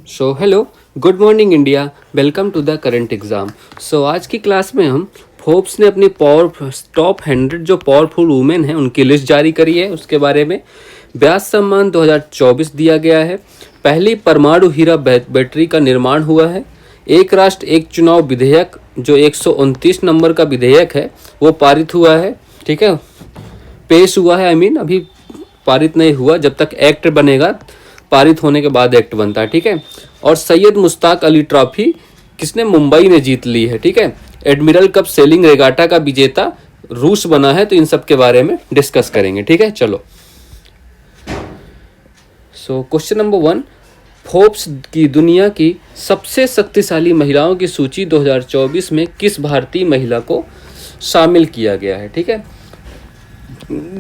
So hello, good morning India, welcome to the current exam. So आज की class में हम फोर्ब्स ने अपनी टॉप 100 जो पावरफुल वुमेन हैं उनकी लिस्ट जारी करी है, उसके बारे में। ब्यास सम्मान 2024 दिया गया है। पहली परमाणु हीरा बैटरी का निर्माण हुआ है। एक राष्ट्र एक चुनाव विधेयक जो 129 नंबर का विधेयक है वो पारित हुआ है। ठीक है, पेश हुआ है, अभी पारित नहीं हुआ। जब तक एक्ट बनेगा, पारित होने के बाद एक्ट बनता है। ठीक है, और सैयद मुश्ताक अली ट्रॉफी किसने मुंबई ने जीत ली है। ठीक है, एडमिरल कप सेलिंग रेगाटा का विजेता रूस बना है। तो इन सब के बारे में डिस्कस करेंगे। ठीक है, चलो। सो क्वेश्चन नंबर 1, फोर्ब्स की दुनिया की सबसे शक्तिशाली महिलाओं की सूची 2024 में किस भारतीय महिला को शामिल किया गया है। ठीक है,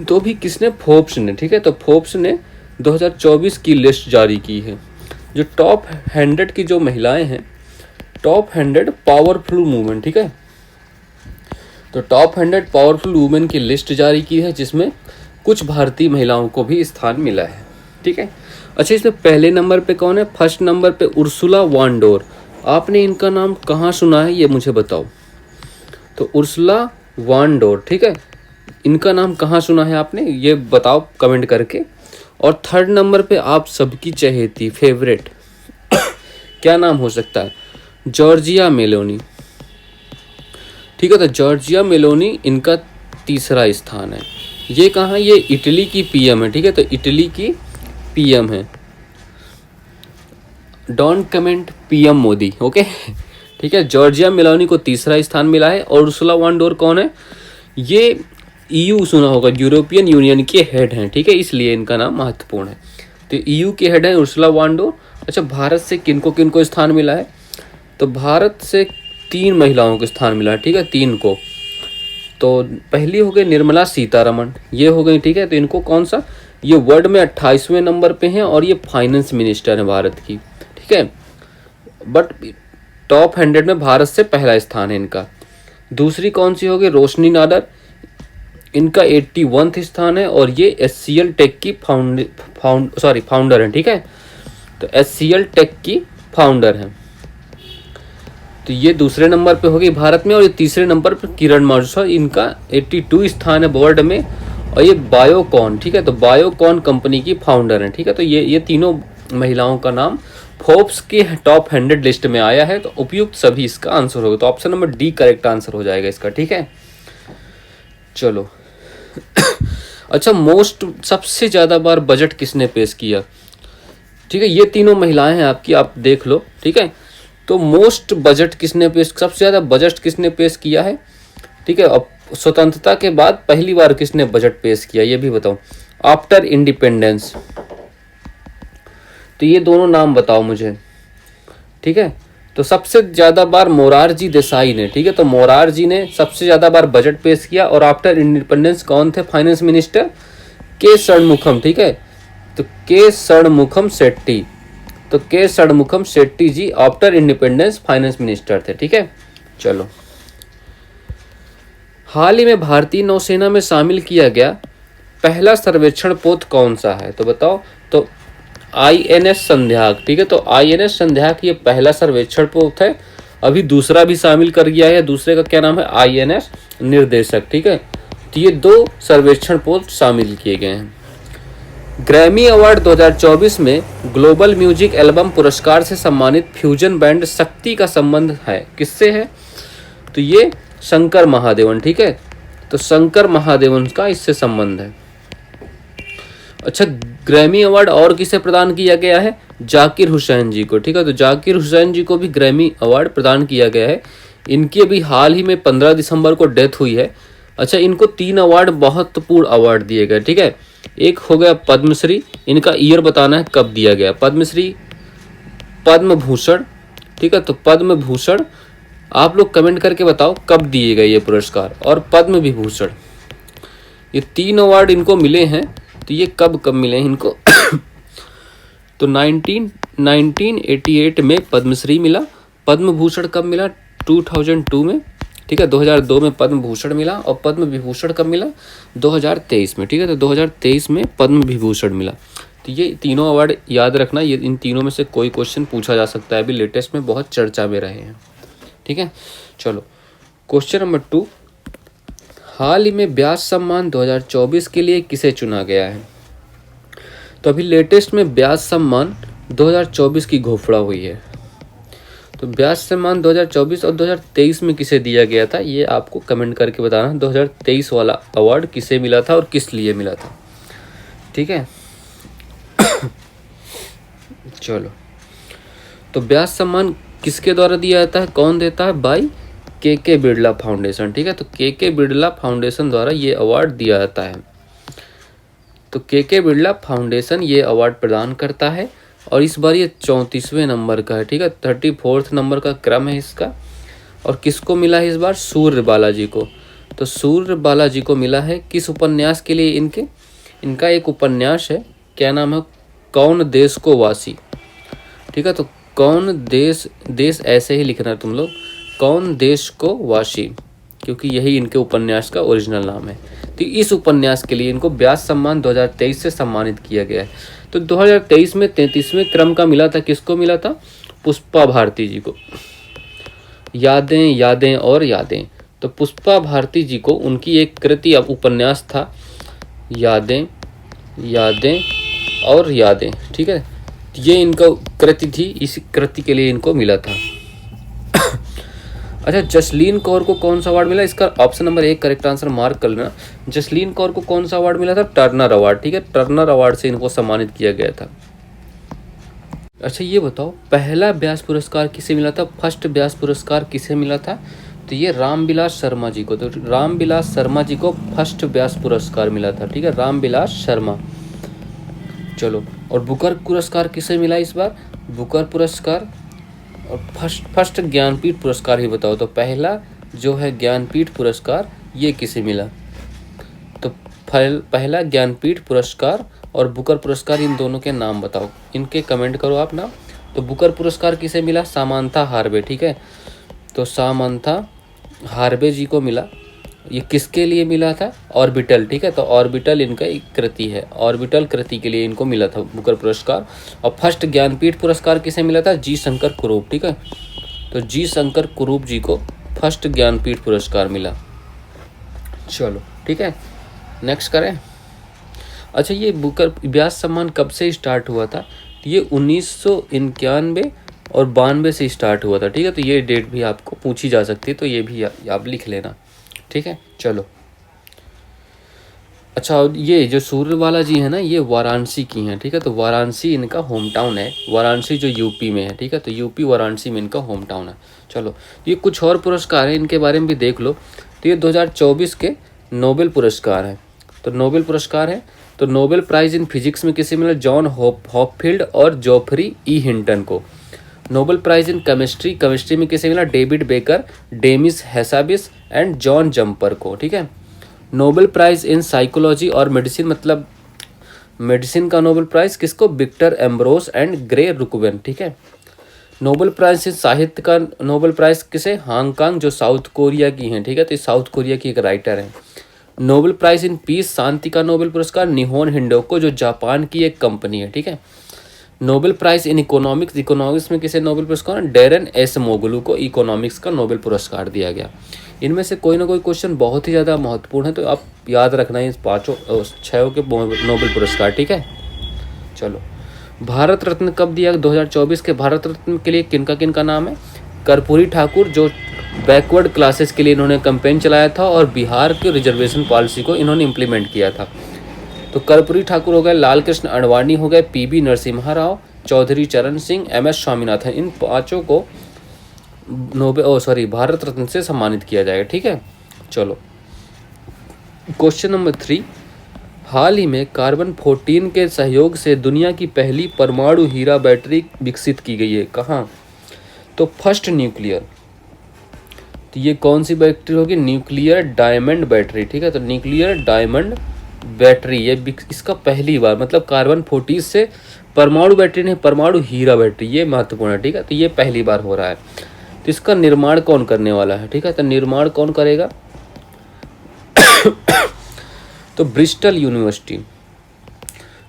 तो भी किसने, फोर्ब्स ने। ठीक है, तो फोर्ब्स ने 2024 की लिस्ट जारी की है। जो टॉप 100 की जो महिलाएं हैं, टॉप 100 पावरफुल वुमेन। ठीक है, तो टॉप 100 पावरफुल वुमेन की लिस्ट जारी की है, जिसमें कुछ भारतीय महिलाओं को भी स्थान मिला है। ठीक है, अच्छा, इसमें पहले नंबर पे कौन है? फर्स्ट नंबर पे उर्सुला वॉन डोर। आपने इनका नाम कहाँ सुना है, ये मुझे बताओ। तो उर्सुला वॉन डोर, ठीक है, इनका नाम कहाँ सुना है आपने, ये बताओ कमेंट करके। और थर्ड नंबर पे आप सबकी चहेती फेवरेट क्या नाम हो सकता है? Giorgia Meloni. ठीक है, तो जॉर्जिया मेलोनी इनका तीसरा स्थान है। ये कहाँ? ये इटली की पीएम है। ठीक है, तो इटली की पीएम है। Don't comment PM Modi, okay. ठीक है, जॉर्जिया मेलोनी को तीसरा स्थान मिला है। और उर्सुला वॉन डोर कौन है? ये ईयू सुना होगा, यूरोपियन यूनियन के हेड हैं। ठीक है, इसलिए इनका नाम महत्वपूर्ण है। तो ईयू के हेड हैं उर्सुला वॉन डोर। अच्छा, भारत से किनको किनको स्थान मिला है? तो भारत से 3 महिलाओं को स्थान मिला है। ठीक है, 3 को। तो पहली हो गई निर्मला सीतारमण, ये हो गई। ठीक है, तो इनको कौन सा, ये वर्ल्ड में 28वें नंबर पे हैं और ये फाइनेंस मिनिस्टर है भारत की। ठीक है, बट टॉप 100 में भारत से पहला स्थान है इनका। दूसरी कौन सी होगी? रोशनी नादर, इनका 81वां स्थान है और ये HCL टेक की फाउंडर है। ठीक है, तो HCL टेक की फाउंडर है। तो ये दूसरे नंबर पे होगी भारत में। और ये तीसरे नंबर पे किरण माजुसा, इनका 82 स्थान है वर्ल्ड में। और ये बायोकॉन, ठीक है, तो बायोकॉन कंपनी की फाउंडर है। ठीक है, तो ये तीनों महिलाओं का नाम फोर्ब्स के टॉप 100 लिस्ट में आया है। तो उपयुक्त सभी इसका आंसर होगा। तो option number D correct answer हो जाएगा इसका। ठीक है, चलो। अच्छा, सबसे ज्यादा बार बजट किसने पेश किया? ठीक है, ये तीनों महिलाएं हैं आपकी, आप देख लो। ठीक है, तो सबसे ज्यादा बजट किसने पेश किया है? ठीक है, अब स्वतंत्रता के बाद पहली बार किसने बजट पेश किया, ये भी बताओ। आफ्टर इंडिपेंडेंस, तो ये दोनों नाम बताओ मुझे। ठीक है, तो सबसे ज्यादा बार मोरारजी देसाई ने। ठीक है, तो मोरारजी ने सबसे ज्यादा बार बजट पेश किया। और आफ्टर इंडिपेंडेंस कौन थे फाइनेंस मिनिस्टर? के षणमुखम। ठीक है, तो के षणमुखम शेट्टी। तो के षणमुखम शेट्टी जी आफ्टर इंडिपेंडेंस फाइनेंस मिनिस्टर थे। ठीक है, चलो। हाल ही में भारतीय नौसेना में शामिल किया गया पहला सर्वेक्षण पोत कौन सा है? तो बताओ। तो INS संध्याक। ठीक है, तो INS संध्याक ये पहला सर्वेक्षण पोत है। अभी दूसरा भी शामिल कर गया है। दूसरे का क्या नाम है? INS निर्देशक। ठीक है, तो ये 2 सर्वेक्षण पोत शामिल किए गए हैं। ग्रैमी अवार्ड 2024 में ग्लोबल म्यूजिक एल्बम पुरस्कार से सम्मानित फ्यूजन बैंड शक्ति का संबंध है किससे है? तो ये शंकर महादेवन। ठीक है, तो शंकर महादेवन का इससे संबंध है। अच्छा, ग्रैमी अवार्ड और किसे प्रदान किया गया है? जाकिर हुसैन जी को। ठीक है, तो जाकिर हुसैन जी को भी ग्रैमी अवार्ड प्रदान किया गया है। इनकी अभी हाल ही में 15 दिसंबर को डेथ हुई है। अच्छा, इनको 3 अवार्ड, महत्वपूर्ण अवार्ड दिए गए। ठीक है, एक हो गया पद्मश्री, इनका ईयर बताना है कब दिया गया। पद्मश्री, पद्म भूषण। ठीक है, तो पद्म भूषण आप लोग कमेंट करके बताओ कब दिए गए ये पुरस्कार। और पद्म विभूषण, ये 3 अवार्ड इनको मिले हैं। तो ये कब कब मिले हैं इनको? तो 1988 में पद्मश्री मिला। पद्म भूषण कब मिला? 2002 में। ठीक है, 2002 में पद्म भूषण मिला। और पद्म विभूषण कब मिला? 2023 में। ठीक है, तो 2023 में पद्म विभूषण मिला। तो ये तीनों अवार्ड याद रखना, ये इन तीनों में से कोई क्वेश्चन पूछा जा सकता है, अभी लेटेस्ट में बहुत चर्चा में रहे हैं, ठीक है। चलो क्वेश्चन नंबर 2, हाल ही में व्यास सम्मान 2024 के लिए किसे चुना गया है? तो अभी लेटेस्ट में व्यास सम्मान 2024 की घोषणा हुई है। तो व्यास सम्मान 2024 और 2023 में किसे दिया गया था, ये आपको कमेंट करके बताना। 2023 वाला अवार्ड किसे मिला था और किस लिए मिला था, ठीक है। चलो, तो व्यास सम्मान किसके द्वारा दिया जाता है, कौन देता है? बाई के बिरला फाउंडेशन, ठीक है। तो के बिरला फाउंडेशन द्वारा ये अवार्ड दिया जाता है। तो के बिरला फाउंडेशन ये अवार्ड प्रदान करता है और इस बार ये 34वें नंबर का है, ठीक है। 34th नंबर का क्रम है इसका। और किसको मिला है इस बार? सूर्य बालाजी को। तो सूर्य बालाजी को मिला है किस उपन्यास के लिए? इनका एक उपन्यास है, क्या नाम है? कौन देश को वासी, ठीक है। तो कौन देश ऐसे ही लिखना है तुम लोग, कौन देश को वासी, क्योंकि यही इनके उपन्यास का ओरिजिनल नाम है। तो इस उपन्यास के लिए इनको व्यास सम्मान 2023 से सम्मानित किया गया है। तो 2023 में 33वें क्रम का मिला था, किसको मिला था? पुष्पा भारती जी को। यादें यादें और यादें, तो पुष्पा भारती जी को उनकी एक कृति अब उपन्यास था, यादें यादें और यादें, ठीक है। ये इनका कृति थी, इस कृति के लिए इनको मिला था। अच्छा, जसलीन कौर को कौन सा अवार्ड मिला? इसका option number 1 correct answer mark कर लेना। जसलीन कौर को कौन सा अवार्ड मिला था? टर्नर अवार्ड, ठीक है। टर्नर अवार्ड से इनको सम्मानित किया गया था। अच्छा ये बताओ, पहला व्यास पुरस्कार किसे मिला था? फर्स्ट व्यास पुरस्कार किसे मिला था? तो ये रामविलास शर्मा जी को। तो रामविलास शर्मा जी को फर्स्ट व्यास पुरस्कार मिला था, ठीक है, रामविलास शर्मा। चलो, और बुकर पुरस्कार किसे मिला इस बार? बुकर पुरस्कार और फर्स्ट ज्ञानपीठ पुरस्कार ही बताओ। तो पहला जो है ज्ञानपीठ पुरस्कार ये किसे मिला? तो पहला ज्ञानपीठ पुरस्कार और बुकर पुरस्कार, इन दोनों के नाम बताओ, इनके कमेंट करो आप ना। तो बुकर पुरस्कार किसे मिला? सामंथा हार्वे, ठीक है। तो सामंथा हार्वे जी को मिला। ये किसके लिए मिला था? ऑर्बिटल, ठीक है। तो ऑर्बिटल इनका एक कृति है, ऑर्बिटल कृति के लिए इनको मिला था बुकर पुरस्कार। और फर्स्ट ज्ञानपीठ पुरस्कार किसे मिला था? जी शंकर कुरूप, ठीक है। तो जी शंकर कुरूप जी को फर्स्ट ज्ञानपीठ पुरस्कार मिला। चलो ठीक है, नेक्स्ट करें। अच्छा, ये बुकर व्यास सम्मान कब से स्टार्ट हुआ था? ये 1991 और 92 से स्टार्ट हुआ था, ठीक है। तो ये डेट भी आपको पूछी जा सकती है, तो ये भी आप लिख लेना, ठीक है। चलो, अच्छा, ये जो सूर्यबाला जी है ना, ये वाराणसी की हैं, ठीक है। तो वाराणसी इनका होम टाउन है, वाराणसी जो यूपी में है, ठीक है। तो यूपी वाराणसी में इनका होम टाउन है। चलो, ये कुछ और पुरस्कार हैं, इनके बारे में भी देख लो। तो ये 2024 के नोबेल पुरस्कार हैं। तो नोबेल पुरस्कार है, तो नोबेल प्राइज़ इन फिजिक्स में किसे मिला? जॉन हॉपफील्ड और जोफ्री ई हिंटन को। नोबेल प्राइज़ इन केमिस्ट्री में किसे मिला? David Baker, Demis Hassabis and John Jumper को, ठीक है। नोबेल प्राइज़ इन साइकोलॉजी और मेडिसिन, मतलब मेडिसिन का नोबेल प्राइज़ किसको? Victor Ambros and Gary Ruvkun, ठीक है। नोबेल प्राइज़ इन साहित्य का नोबेल प्राइज़ किसे? हांगकांग, जो साउथ कोरिया की हैं, ठीक है। तो साउथ कोरिया की एक राइटर हैं। नोबेल प्राइज़ इन पीस, शांति का नोबेल पुरस्कार निहोन हिंडोको, जो जापान की एक कंपनी है, ठीक है। नोबेल प्राइज़ इन इकोनॉमिक्स में किसे नोबेल पुरस्कार? डेरन एस मोगलू को इकोनॉमिक्स का नोबेल पुरस्कार दिया गया। इनमें से कोई ना कोई क्वेश्चन बहुत ही ज़्यादा महत्वपूर्ण है, तो आप याद रखना है इस 6 के नोबेल पुरस्कार, ठीक है। चलो, भारत रत्न कब दिया? 2024 के भारत रत्न के लिए किनका नाम है? कर्पूरी ठाकुर, जो बैकवर्ड क्लासेस के लिए इन्होंने कैंपेन चलाया था और बिहार के रिजर्वेशन पॉलिसी को इन्होंने इम्प्लीमेंट किया था। तो कर्पूरी ठाकुर हो गए, लाल कृष्ण अडवाणी हो गए, पीबी नरसिम्हा राव, चौधरी चरण सिंह, MS स्वामीनाथन, इन 5 को भारत रत्न से सम्मानित किया जाएगा, ठीक है। चलो, क्वेश्चन नंबर 3, हाल ही में कार्बन 14 के सहयोग से दुनिया की पहली परमाणु हीरा बैटरी विकसित की गई है। कहाँ? तो फर्स्ट न्यूक्लियर। तो ये कौन सी बैटरी होगी? न्यूक्लियर डायमंड बैटरी, ठीक है। तो न्यूक्लियर डायमंड बैटरी, ये इसका पहली बार, मतलब कार्बन 14 से परमाणु बैटरी नहीं, परमाणु हीरा बैटरी, ये महत्वपूर्ण है, ठीक है। तो ये पहली बार हो रहा है। तो इसका निर्माण कौन करने वाला है, ठीक है। तो निर्माण कौन करेगा? तो ब्रिस्टल यूनिवर्सिटी।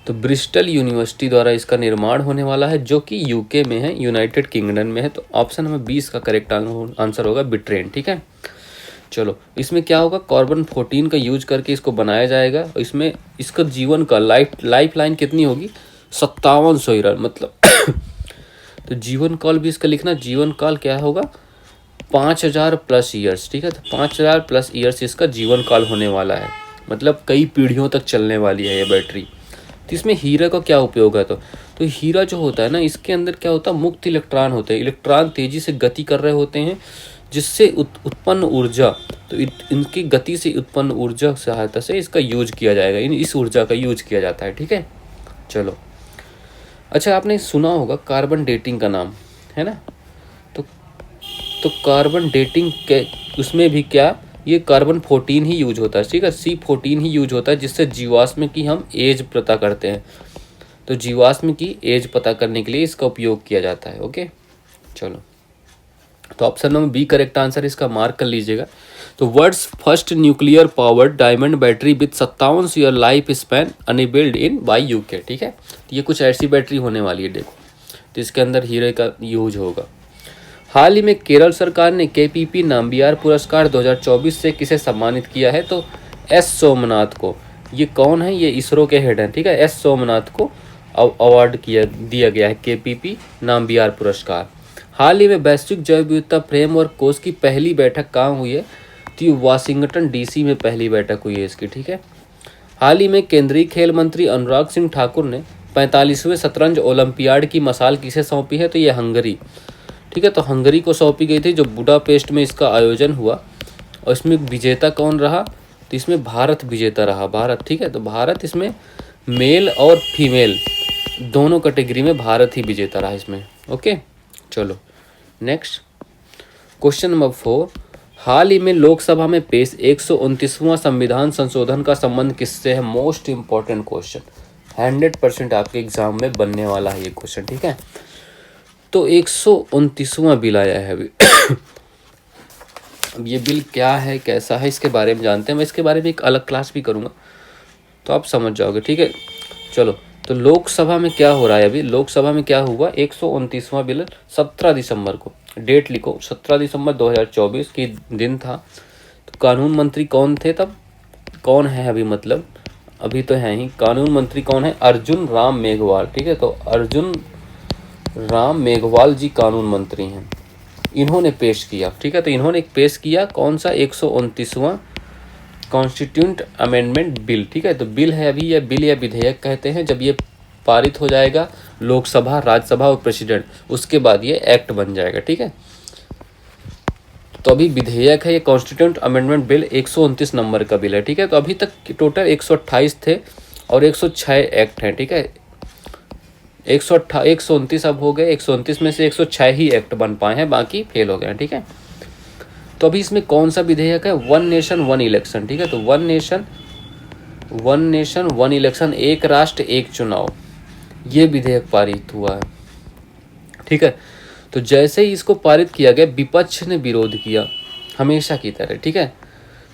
तो ब्रिस्टल यूनिवर्सिटी द्वारा इसका निर्माण होने वाला है, जो कि यूके में है, यूनाइटेड किंगडम में है। तो ऑप्शन नंबर 20 का करेक्ट आंसर होगा ब्रिटेन। ठीक है, चलो इसमें क्या होगा, कार्बन 14 का यूज करके इसको बनाया जाएगा। इसमें इसका जीवन का लाइफ लाइन कितनी होगी, 5700 ईयर, मतलब तो जीवन काल भी इसका लिखना, जीवन काल क्या होगा, 5000 प्लस ईयर्स। ठीक है, तो 5000 प्लस ईयर्स इसका जीवन काल होने वाला है, मतलब कई पीढ़ियों तक चलने वाली है ये बैटरी। तो इसमें हीरा का क्या उपयोग है, तो हीरा जो होता है ना, इसके अंदर क्या होता है, मुक्त इलेक्ट्रॉन होते हैं। इलेक्ट्रॉन तेजी से गति कर रहे होते हैं, जिससे उत्पन्न ऊर्जा, तो इनकी गति से उत्पन्न ऊर्जा सहायता से इसका यूज किया जाएगा, इस ऊर्जा का यूज किया जाता है। ठीक है, चलो अच्छा, आपने सुना होगा कार्बन डेटिंग का नाम, है ना। तो कार्बन डेटिंग के उसमें भी क्या, ये कार्बन 14 ही यूज होता है। ठीक है, C14 ही यूज होता है, जिससे जीवाश्म की हम एज पता करते हैं। तो जीवाश्म की एज पता करने के लिए इसका उपयोग किया जाता है। ओके, चलो तो option number B correct answer, इसका मार्क कर लीजिएगा। तो world's first nuclear powered diamond battery with 57 year life span unbuilt in by UK. ठीक है, तो ये कुछ ऐसी बैटरी होने वाली है, देखो, तो इसके अंदर हीरे का यूज होगा। हाल ही में केरल सरकार ने KPP नाम्बियार पुरस्कार 2024 से किसे सम्मानित किया है, तो S सोमनाथ को। ये कौन है, ये इसरो के हेड हैं। ठीक है, S सोमनाथ को अवार्ड दिया गया है KPP नाम्बियार पुरस्कार। हाल ही में वैश्विक जैव विविधता फ्रेमवर्क कोष की पहली बैठक कहाँ हुई है, तो वाशिंगटन DC में पहली बैठक हुई है इसकी। ठीक है, हाल ही में केंद्रीय खेल मंत्री अनुराग सिंह ठाकुर ने 45वें शतरंज ओलंपियाड की मशाल किसे सौंपी है, तो ये हंगरी। ठीक है, तो हंगरी को सौंपी गई थी, जो बुडापेस्ट में इसका आयोजन हुआ। और इसमें विजेता कौन रहा, तो इसमें भारत विजेता रहा, भारत। ठीक है, तो भारत इसमें मेल और फीमेल दोनों कैटेगरी में भारत ही विजेता रहा इसमें। ओके, चलो नेक्स्ट क्वेश्चन नंबर 4, हाल ही में लोकसभा में पेश 129वां संविधान संशोधन का संबंध किससे है। मोस्ट इंपॉर्टेंट क्वेश्चन, 100% आपके एग्जाम में बनने वाला है ये क्वेश्चन। ठीक है, तो 129वां बिल आया है अभी अब ये बिल क्या है, कैसा है, इसके बारे में जानते हैं। मैं इसके बारे में एक अलग क्लास भी करूँगा, तो आप समझ जाओगे। ठीक है, चलो तो लोकसभा में क्या हो रहा है अभी, लोकसभा में क्या हुआ, 129वां बिल 17 दिसंबर को, डेट लिखो 17 दिसंबर 2024 की दिन था। तो कानून मंत्री कौन थे तब, कौन है अभी, मतलब अभी तो है ही, कानून मंत्री कौन है, अर्जुन राम मेघवाल। ठीक है, तो अर्जुन राम मेघवाल जी कानून मंत्री हैं, इन्होंने पेश किया। ठीक है, तो इन्होंने पेश किया कौन सा, 129वां कॉन्स्टिट्यूंट अमेंडमेंट बिल। ठीक है, तो बिल है अभी, यह बिल या विधेयक कहते हैं। जब ये पारित हो जाएगा लोकसभा, राज्यसभा और प्रेसिडेंट, उसके बाद ये एक्ट बन जाएगा। ठीक है, तो अभी विधेयक है ये, कॉन्स्टिट्यूंट अमेंडमेंट बिल 129 नंबर का बिल है। ठीक है, तो अभी तक टोटल 128 थे और 106 एक्ट हैं। ठीक है, 129 अब हो गए, 129 में से 106 ही एक्ट बन पाए हैं, बाकी फेल हो गए हैं। ठीक है, तो अभी इसमें कौन सा विधेयक है, 1 नेशन 1 इलेक्शन। ठीक है, तो 1 नेशन 1 इलेक्शन, एक राष्ट्र एक चुनाव, ये विधेयक पारित हुआ है। ठीक है, तो जैसे ही इसको पारित किया गया, विपक्ष ने विरोध किया हमेशा की तरह। ठीक है,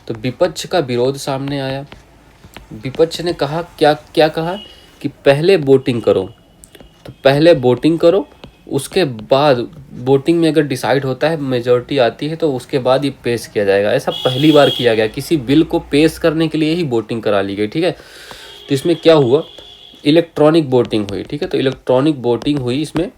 तो विपक्ष का विरोध सामने आया। विपक्ष ने कहा क्या कहा कि पहले वोटिंग करो, तो पहले वोटिंग करो, उसके बाद वोटिंग में अगर डिसाइड होता है, मेजॉरिटी आती है, तो उसके बाद ये पेश किया जाएगा। ऐसा पहली बार किया गया, किसी बिल को पेश करने के लिए ही वोटिंग करा ली गई। ठीक है, तो इसमें क्या हुआ, इलेक्ट्रॉनिक वोटिंग हुई। ठीक है, तो इलेक्ट्रॉनिक वोटिंग हुई, इसमें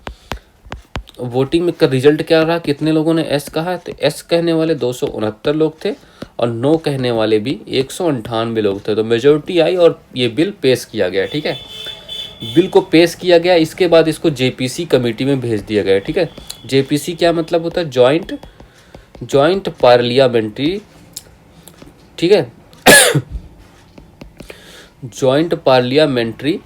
वोटिंग में का रिजल्ट क्या रहा, कितने लोगों ने एस कहा, तो एस कहने वाले 269 लोग थे और नो कहने वाले भी 198 लोग थे। तो मेजॉरिटी आई और ये बिल पेश किया गया। ठीक है, बिल को पेश किया गया, इसके बाद इसको JPC कमेटी में भेज दिया गया। ठीक है, JPC क्या मतलब होता है, जॉइंट पार्लियामेंट्री। ठीक है जॉइंट पार्लियामेंट्री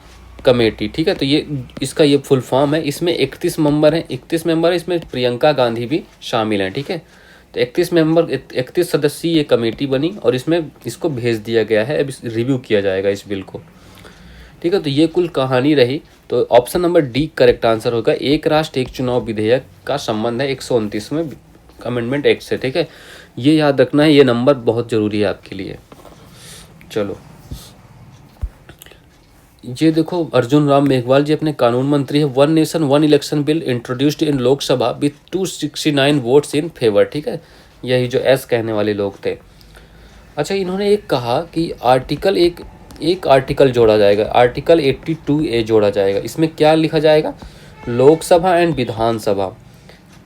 कमेटी। ठीक है, तो ये इसका ये फुल फॉर्म है। इसमें 31 मेंबर हैं, 31 मेंबर, इसमें प्रियंका गांधी भी शामिल हैं। ठीक है, तो 31 सदस्यीय ये कमेटी बनी और इसमें इसको भेज दिया गया है। अब रिव्यू किया जाएगा इस बिल को। ठीक है, तो ये कुल कहानी रही। तो option number D correct answer होगा, एक राष्ट्र एक चुनाव विधेयक का संबंध है 129वें अमेंडमेंट एक्ट से। ठीक है, ये याद रखना है, ये नंबर बहुत जरूरी है आपके लिए। चलो ये देखो अर्जुन राम मेघवाल जी अपने कानून मंत्री है। One nation one election bill introduced in Lok Sabha with 269 votes in favour, ठीक है, यही जो एस कहने वाले लोग थे। अच्छा, इन्होंने एक कहा कि एक आर्टिकल जोड़ा जाएगा, आर्टिकल 82A जोड़ा जाएगा। इसमें क्या लिखा जाएगा? लोकसभा एंड विधानसभा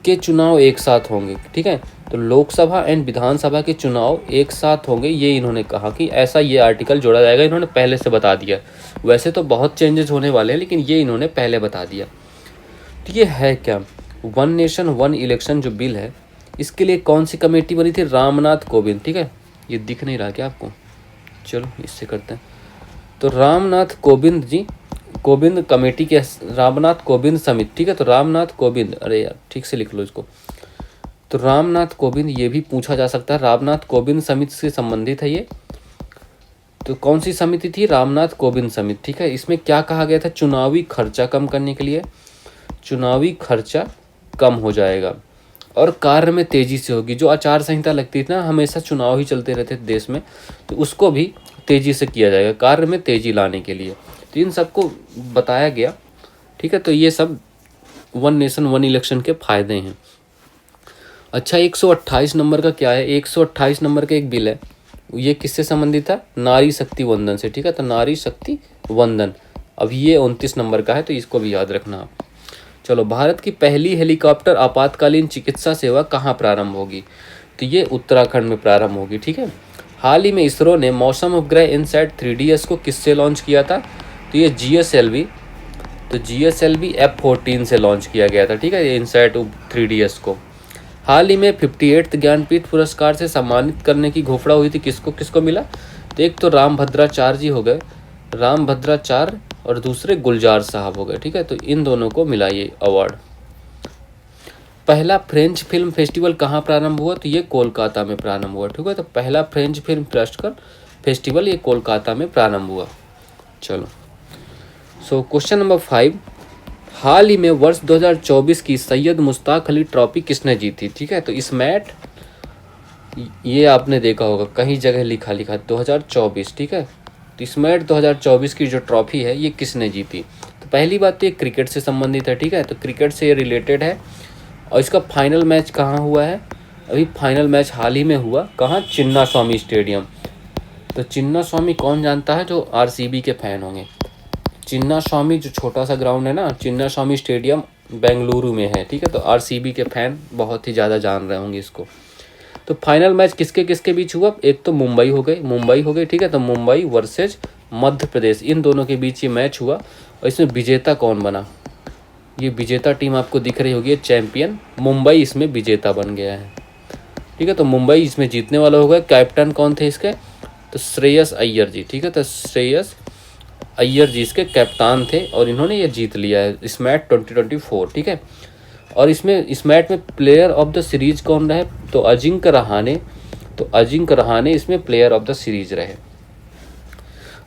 के चुनाव एक साथ होंगे, ठीक है। तो लोकसभा एंड विधानसभा के चुनाव एक साथ होंगे, ये इन्होंने कहा कि ऐसा ये आर्टिकल जोड़ा जाएगा। इन्होंने पहले से बता दिया। वैसे तो बहुत चेंजेस होने वाले हैं, लेकिन ये इन्होंने पहले बता दिया। तो ये है क्या? वन नेशन वन इलेक्शन जो बिल है, इसके लिए कौन सी कमेटी बनी थी? रामनाथ कोविंद, ठीक है। ये दिख नहीं रहा क्या आपको? चलो इससे करते हैं। तो रामनाथ कोविंद जी, कोविंद कमेटी के, रामनाथ कोविंद समिति, ठीक है। तो रामनाथ कोविंद, अरे यार ठीक से लिख लो इसको। तो रामनाथ कोविंद, ये भी पूछा जा सकता है, रामनाथ कोविंद समिति से संबंधित है ये। तो कौन सी समिति थी? रामनाथ कोविंद समिति, ठीक है। इसमें क्या कहा गया था? चुनावी खर्चा कम करने के लिए, चुनावी खर्चा कम हो जाएगा और कार्य में तेजी से होगी। जो आचार संहिता लगती थी ना, हमेशा चुनाव ही चलते रहते थे देश में, तो उसको भी तेजी से किया जाएगा, कार्य में तेजी लाने के लिए। तो इन सबको बताया गया, ठीक है। तो ये सब वन नेशन वन इलेक्शन के फायदे हैं। अच्छा, 128 नंबर का क्या है? 128 नंबर का एक बिल है, ये किससे संबंधित था? नारी शक्ति वंदन से, ठीक है। तो नारी शक्ति वंदन, अब ये 29 नंबर का है, तो इसको भी याद रखना आप। चलो, भारत की पहली हेलीकॉप्टर आपातकालीन चिकित्सा सेवा कहाँ प्रारंभ होगी? तो ये उत्तराखंड में प्रारंभ होगी, ठीक है। हाल ही में इसरो ने मौसम उपग्रह इनसैट 3DS को किससे लॉन्च किया था? तो ये GSLV, तो GSLV F-14 से लॉन्च किया गया था, ठीक है, ये इनसैट 3DS को। हाल ही में 58th ज्ञानपीठ पुरस्कार से सम्मानित करने की घोषणा हुई थी, किसको किसको मिला? तो एक तो रामभद्राचार्य जी हो गए, रामभद्राचार्य, और दूसरे गुलजार साहब हो गए, ठीक है। तो इन दोनों को मिला ये अवार्ड। पहला फ्रेंच फिल्म फेस्टिवल कहाँ प्रारंभ हुआ? तो ये कोलकाता में प्रारंभ हुआ, ठीक है। तो पहला फ्रेंच फिल्म फेस्टिवल ये कोलकाता में प्रारंभ हुआ। चलो, सो क्वेश्चन नंबर 5, हाल ही में वर्ष 2024 की सैयद मुश्ताक अली ट्रॉफी किसने जीती? ठीक है, तो इस मैट, ये आपने देखा होगा कहीं जगह लिखा 2024, ठीक है। तो इस मैट 2024 की जो ट्रॉफी है ये किसने जीती? तो पहली बात तो ये क्रिकेट से संबंधित है, ठीक है। तो क्रिकेट से ये रिलेटेड है। और इसका फाइनल मैच कहाँ हुआ है? अभी फाइनल मैच हाल ही में हुआ, कहाँ? चिन्ना स्वामी स्टेडियम। तो चिन्ना स्वामी कौन जानता है? जो RCB के फैन होंगे। चिन्ना स्वामी जो छोटा सा ग्राउंड है ना, चिन्ना स्वामी स्टेडियम बेंगलुरु में है, ठीक है। तो RCB के फैन बहुत ही ज़्यादा जान रहे होंगे इसको। तो फाइनल मैच किसके किसके बीच हुआ? एक तो मुंबई हो गई, ठीक है। तो मुंबई वर्सेज मध्य प्रदेश, इन दोनों के बीच ये मैच हुआ। और इसमें विजेता कौन बना? ये विजेता टीम आपको दिख रही होगी, चैंपियन मुंबई इसमें विजेता बन गया है, ठीक है। तो मुंबई इसमें जीतने वाला होगा। कैप्टन कौन थे इसके? तो श्रेयस अय्यर जी, ठीक है। तो श्रेयस अय्यर जी इसके कप्तान थे और इन्होंने ये जीत लिया है इस मैच 2024, ठीक है। और इस मैच में प्लेयर ऑफ द सीरीज कौन रहे? तो अजिंक्य रहाणे इसमें प्लेयर ऑफ द सीरीज रहे।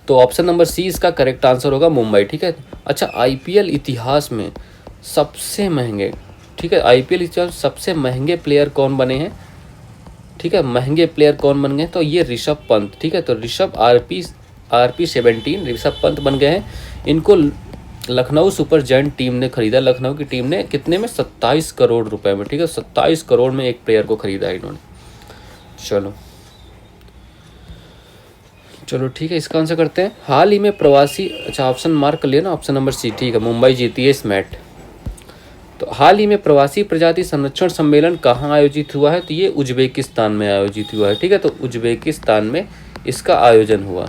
तो ऑप्शन नंबर सी इसका करेक्ट आंसर होगा, मुंबई, ठीक है। अच्छा, IPL इतिहास में सबसे महंगे, ठीक है, IPL इतिहास सबसे महंगे प्लेयर कौन बने हैं? ठीक है, महंगे प्लेयर कौन बन गए? तो ये ऋषभ पंत, ठीक है। तो ऋषभ RP17 ऋषभ पंत बन गए हैं। इनको लखनऊ सुपर जायंट टीम ने खरीदा। लखनऊ की टीम ने कितने में? 27 करोड़ रुपए में, ठीक है। 27 करोड़ में एक प्लेयर को खरीदा इन्होंने। चलो ठीक है, इसका आंसर करते हैं। हाल ही में प्रवासी, अच्छा ऑप्शन मार्क कर लिया ना, ऑप्शन नंबर सी, ठीक है, मुंबई जीती है इस मैच। तो हाल ही में प्रवासी प्रजाति संरक्षण सम्मेलन कहाँ आयोजित हुआ है? तो ये उज्बेकिस्तान में आयोजित हुआ है, ठीक है। तो उज्बेकिस्तान में इसका आयोजन हुआ।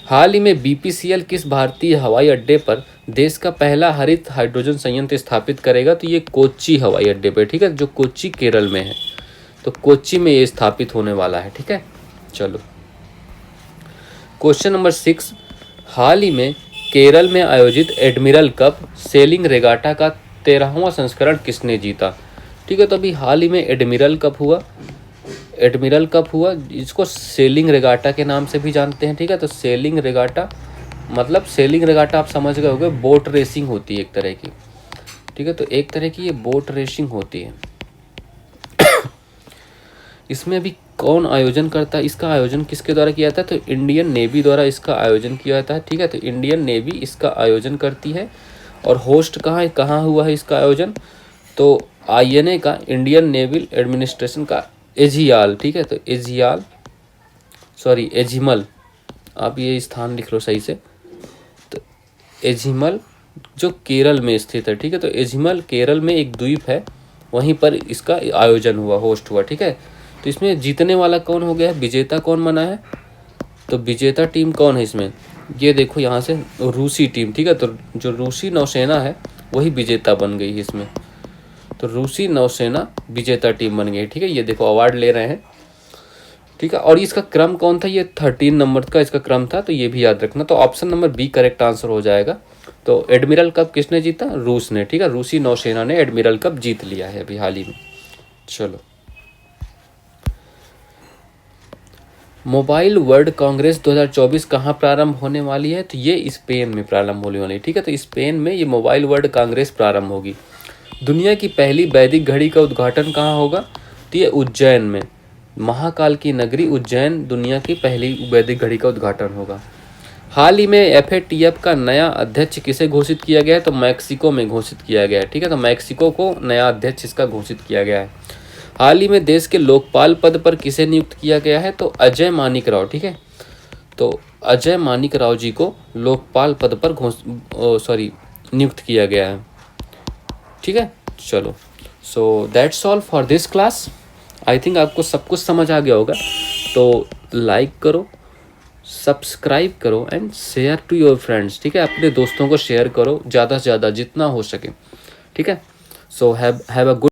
हाल ही में BPCL किस भारतीय हवाई अड्डे पर देश का पहला हरित हाइड्रोजन संयंत्र स्थापित करेगा? तो ये कोच्चि हवाई अड्डे पर, ठीक है, जो कोच्चि केरल में है। तो कोच्चि में ये स्थापित होने वाला है, ठीक है। चलो, क्वेश्चन नंबर 6, हाल ही में केरल में आयोजित एडमिरल कप सेलिंग रेगाटा का 13वां संस्करण किसने जीता? ठीक है, तो अभी हाल ही में एडमिरल कप हुआ, इसको सेलिंग रेगाटा के नाम से भी जानते हैं, ठीक है। तो सेलिंग रेगाटा आप समझ गए होंगे, बोट रेसिंग होती है एक तरह की, ठीक है। तो एक तरह की ये बोट रेसिंग होती है। इसमें अभी कौन आयोजन करता है, इसका आयोजन किसके द्वारा किया जाता है, तो इंडियन नेवी द्वारा इसका आयोजन किया जाता है। ठीक है, तो इंडियन नेवी इसका आयोजन करती है। और होस्ट कहाँ हुआ है इसका आयोजन, तो INA का, इंडियन नेवल एडमिनिस्ट्रेशन का एजियाल। ठीक है, तो एजिमल, आप ये स्थान लिख लो सही से, तो एजिमल जो केरल में स्थित है। ठीक है, तो एजिमल केरल में एक द्वीप है, वहीं पर इसका आयोजन हुआ, होस्ट हुआ। ठीक है, तो इसमें जीतने वाला कौन हो गया है, विजेता कौन बना है, तो विजेता टीम कौन है इसमें, ये देखो यहाँ से रूसी टीम। ठीक है, तो जो रूसी नौसेना है वही विजेता बन गई है इसमें, तो रूसी नौसेना विजेता टीम बन गई। ठीक है, ये देखो अवार्ड ले रहे हैं। ठीक है, और इसका क्रम कौन था, ये 13 नंबर का इसका क्रम था, तो ये भी याद रखना। तो option number B correct answer हो जाएगा। तो एडमिरल कप किसने जीता, रूस ने। ठीक है, रूसी नौसेना ने एडमिरल कप जीत लिया है अभी हाल ही में। चलो, मोबाइल वर्ल्ड कांग्रेस 2024 कहाँ प्रारंभ होने वाली है, तो ये स्पेन में प्रारंभ होने वाली है। ठीक है, तो स्पेन में ये मोबाइल वर्ल्ड कांग्रेस प्रारंभ होगी। दुनिया की पहली वैदिक घड़ी का उद्घाटन कहाँ होगा, तो ये उज्जैन में, महाकाल की नगरी उज्जैन दुनिया की पहली वैदिक घड़ी का उद्घाटन होगा। हाल ही में FATF का नया अध्यक्ष किसे घोषित किया गया है, तो मैक्सिको में घोषित किया गया है। ठीक है, तो मैक्सिको को नया अध्यक्ष इसका घोषित किया गया है। हाल ही में देश के लोकपाल पद पर किसे नियुक्त किया गया है, तो अजय मानिक राव। ठीक है, तो अजय मानिक राव जी को लोकपाल पद पर नियुक्त किया गया है। ठीक है, चलो, so that's all for this class. I think आपको सब कुछ समझ आ गया होगा। तो लाइक करो, सब्सक्राइब करो and share to your friends. ठीक है, अपने दोस्तों को शेयर करो ज़्यादा से ज़्यादा जितना हो सके। ठीक है, सो हैव अ गुड